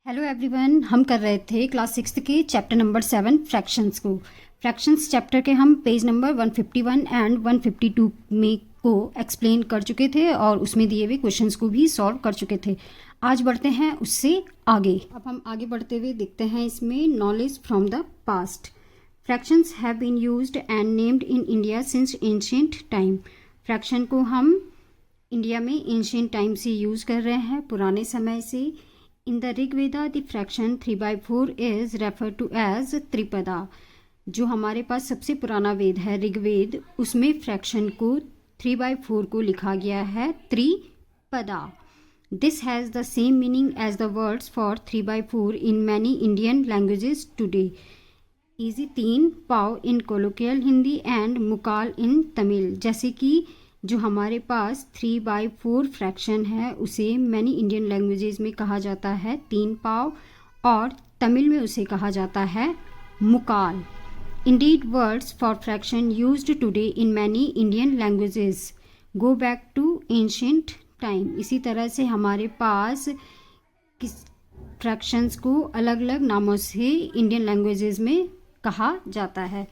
Hello everyone, हम कर रहे थे क्लास 6 के चैप्टर नंबर 7 फ्रैक्शंस को। फ्रैक्शंस चैप्टर के हम पेज नंबर 151 एंड 152 में को एक्सप्लेन कर चुके थे और उसमें दिए हुए क्वेश्चंस को भी सॉल्व कर चुके थे। आज बढ़ते हैं उससे आगे। अब हम आगे बढ़ते हुए देखते हैं इसमें knowledge from the past. Fractions have been used and named in India since ancient time. Fraction को हम इंडिया में एंशिएंट टाइम से यूज़ कर रहे हैं, पुराने समय से। In the Rig Veda, the fraction 3/4 is referred to as त्रिपदा। जो हमारे पास सबसे पुराना वेद है ऋग्वेद, उसमें फ्रैक्शन को 3/4 को लिखा गया है त्रिपदा। This has the same meaning as the words for 3/4 in many Indian languages today. Easy 3 pav in colloquial Hindi and मुकाल in Tamil. जैसे कि जो हमारे पास 3/4 फ्रैक्शन है उसे मैनी इंडियन लैंग्वेजेस में कहा जाता है 3 पाव और तमिल में उसे कहा जाता है मुकाल। Indeed words for fraction used today in many Indian languages go back to ancient time. इसी तरह से हमारे पास किस फ्रैक्शंस को अलग अलग नामों से इंडियन लैंग्वेजेस में कहा जाता है।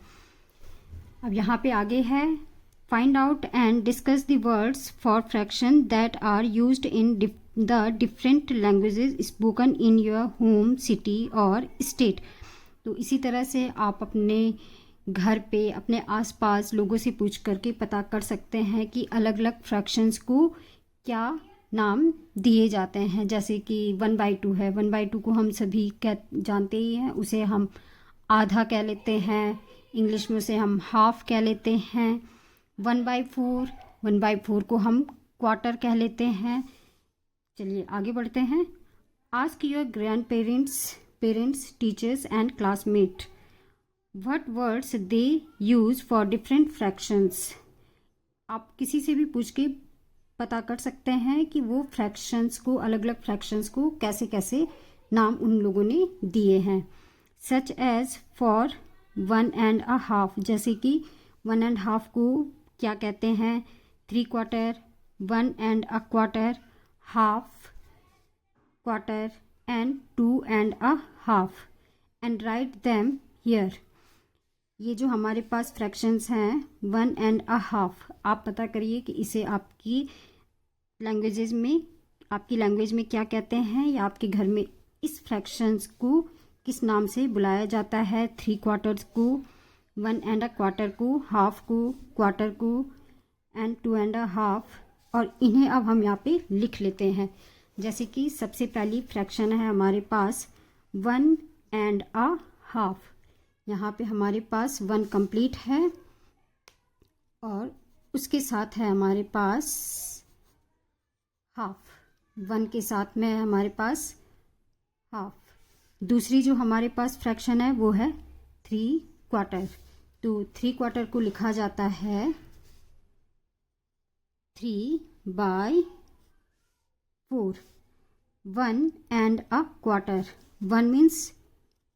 अब यहाँ पे आगे है Find out and discuss the words for fraction that are used in the different languages spoken in your home, city और state। तो इसी तरह से आप अपने घर पे अपने आसपास लोगों से पूछ करके पता कर सकते हैं कि अलग अलग फ्रैक्शंस को क्या नाम दिए जाते हैं। जैसे कि 1/2 है, 1/2 को हम सभी जानते ही हैं, उसे हम आधा कह लेते हैं, इंग्लिश में उसे हम हाफ कह लेते हैं। 1/4 को हम क्वार्टर कह लेते हैं। चलिए आगे बढ़ते हैं। Ask your grand parents teachers and classmate what words they use for different fractions. आप किसी से भी पूछ के पता कर सकते हैं कि वो फ्रैक्शंस को, अलग अलग फ्रैक्शंस को कैसे कैसे नाम उन लोगों ने दिए हैं। सच एज फॉर 1.5, जैसे कि 1.5 को क्या कहते हैं 3/4, 1.25, half quarter and 2.5 and write them here. ये जो हमारे पास फ्रैक्शंस हैं 1.5, आप पता करिए कि इसे आपकी लैंग्वेज में क्या कहते हैं या आपके घर में इस फ्रैक्शंस को किस नाम से बुलाया जाता है। 3/4 को, 1.25 को, हाफ को, क्वार्टर को एंड 2.5। और इन्हें अब हम यहाँ पे लिख लेते हैं। जैसे कि सबसे पहली फ्रैक्शन है हमारे पास 1.5। यहाँ पे हमारे पास 1 कंप्लीट है और उसके साथ है हमारे पास हाफ। 1 के साथ में है हमारे पास हाफ। दूसरी जो हमारे पास फ्रैक्शन है वो है 3/4। तो 3/4 को लिखा जाता है 3/4। 1.25, 1 मीन्स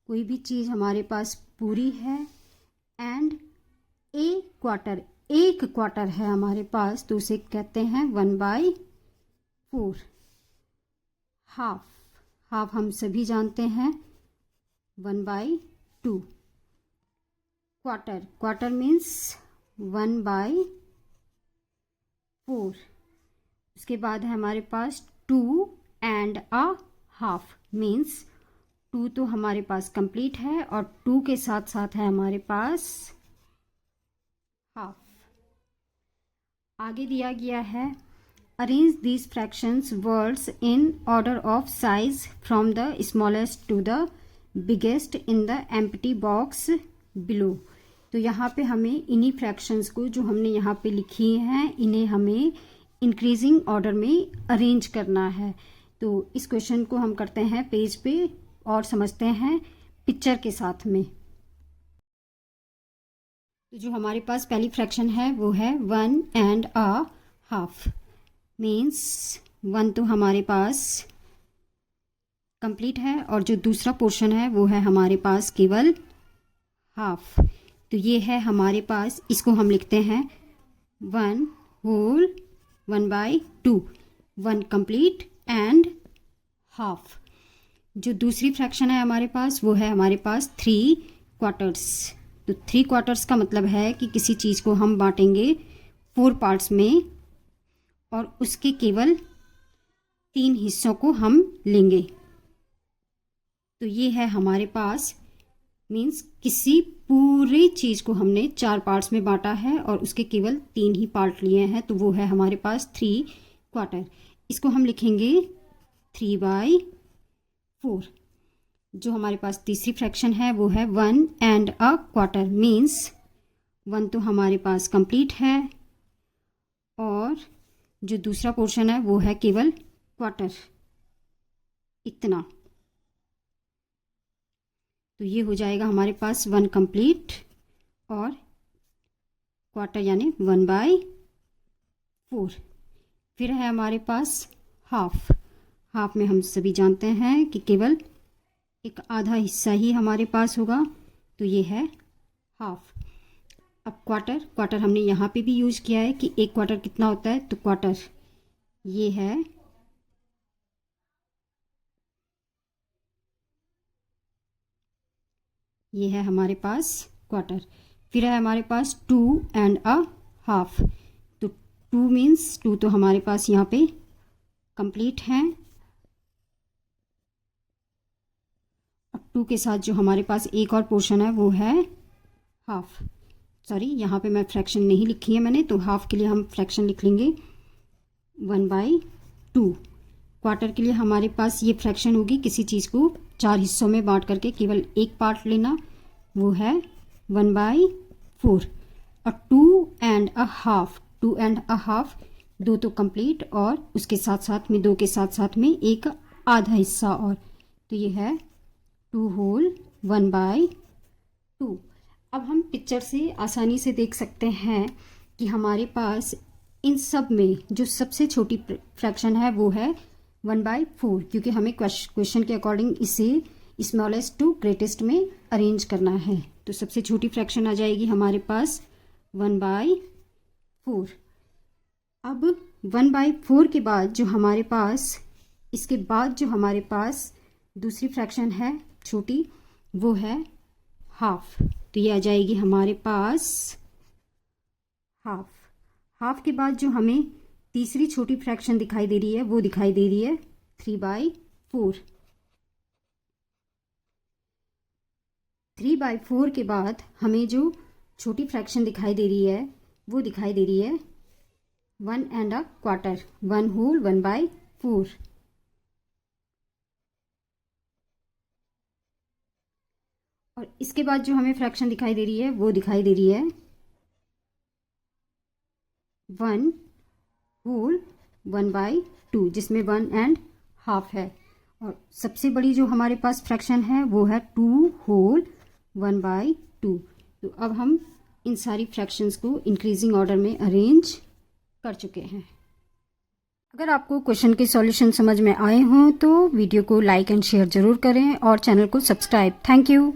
कोई भी चीज़ हमारे पास पूरी है एंड क्वार्टर, 1 क्वार्टर है हमारे पास, तो उसे कहते हैं 1/4। हाफ हम सभी जानते हैं 1/2। Quarter means 1/4। उसके बाद है हमारे पास 2.5 मीन्स 2 तो हमारे पास कंप्लीट है और 2 के साथ साथ है हमारे पास हाफ। आगे दिया गया है arrange these fractions words in order of size from the smallest to the biggest in the empty box below. तो यहाँ पे हमें इन्हीं फ्रैक्शंस को जो हमने यहाँ पे लिखी हैं इन्हें हमें इंक्रीजिंग ऑर्डर में अरेंज करना है। तो इस क्वेश्चन को हम करते हैं पेज पे और समझते हैं पिक्चर के साथ में। तो जो हमारे पास पहली फ्रैक्शन है वो है 1.5 मीन्स 1 तो हमारे पास कंप्लीट है और जो दूसरा पोर्शन है वो है हमारे पास केवल हाफ। तो ये है हमारे पास, इसको हम लिखते हैं 1/2, 1 कंप्लीट एंड हाफ। जो दूसरी फ्रैक्शन है हमारे पास वो है हमारे पास 3/4। तो 3/4 का मतलब है कि किसी चीज़ को हम बांटेंगे 4 पार्ट्स में और उसके केवल 3 हिस्सों को हम लेंगे। तो ये है हमारे पास मीन्स किसी पूरी चीज़ को हमने 4 पार्ट्स में बांटा है और उसके केवल 3 ही पार्ट लिए हैं, तो वो है हमारे पास 3/4। इसको हम लिखेंगे 3/4। जो हमारे पास तीसरी फ्रैक्शन है वो है 1.25 मीन्स 1 तो हमारे पास कंप्लीट है और जो दूसरा पोर्शन है वो है केवल क्वार्टर, इतना। तो ये हो जाएगा हमारे पास 1 कंप्लीट और क्वार्टर यानी 1/4। फिर है हमारे पास हाफ। हाफ में हम सभी जानते हैं कि केवल एक आधा हिस्सा ही हमारे पास होगा, तो ये है हाफ। अब क्वार्टर हमने यहाँ पे भी यूज किया है कि 1 क्वार्टर कितना होता है, तो क्वार्टर ये है हमारे पास क्वार्टर। फिर है हमारे पास 2.5। तो 2 मीन्स 2 तो हमारे पास यहाँ पे कंप्लीट है। अब 2 के साथ जो हमारे पास एक और पोर्शन है वो है हाफ। सॉरी, यहाँ पे मैं फ्रैक्शन नहीं लिखी है मैंने, तो हाफ के लिए हम फ्रैक्शन लिख लेंगे 1/2। क्वार्टर के लिए हमारे पास ये फ्रैक्शन होगी किसी चीज़ को 4 हिस्सों में बांट करके केवल एक पार्ट लेना, वो है 1/4। और 2.5 2 तो कंप्लीट और उसके साथ साथ में 2 के साथ साथ में एक आधा हिस्सा और, तो ये है 2 होल 1/2। अब हम पिक्चर से आसानी से देख सकते हैं कि हमारे पास इन सब में जो सबसे छोटी फ्रैक्शन है वो है 1/4, क्योंकि हमें क्वेश्चन के अकॉर्डिंग इसे स्मॉलेस्ट टू ग्रेटेस्ट में अरेंज करना है। तो सबसे छोटी फ्रैक्शन आ जाएगी हमारे पास 1/4। अब 1/4 के बाद जो हमारे पास इसके बाद जो हमारे पास दूसरी फ्रैक्शन है छोटी, वो है हाफ। तो ये आ जाएगी हमारे पास हाफ। हाफ के बाद जो हमें तीसरी छोटी फ्रैक्शन दिखाई दे रही है वो दिखाई दे रही है 3/4। 3/4 के बाद हमें जो छोटी फ्रैक्शन दिखाई दे रही है वो दिखाई दे रही है 1.25 1 होल 1/4। और इसके बाद जो हमें फ्रैक्शन दिखाई दे रही है वो दिखाई दे रही है 1 होल 1/2, जिसमें 1.5 है। और सबसे बड़ी जो हमारे पास फ्रैक्शन है वो है 2 होल 1/2। तो अब हम इन सारी फ्रैक्शंस को इंक्रीजिंग ऑर्डर में अरेंज कर चुके हैं। अगर आपको क्वेश्चन के सॉल्यूशन समझ में आए हों तो वीडियो को लाइक एंड शेयर ज़रूर करें और चैनल को सब्सक्राइब। Thank you.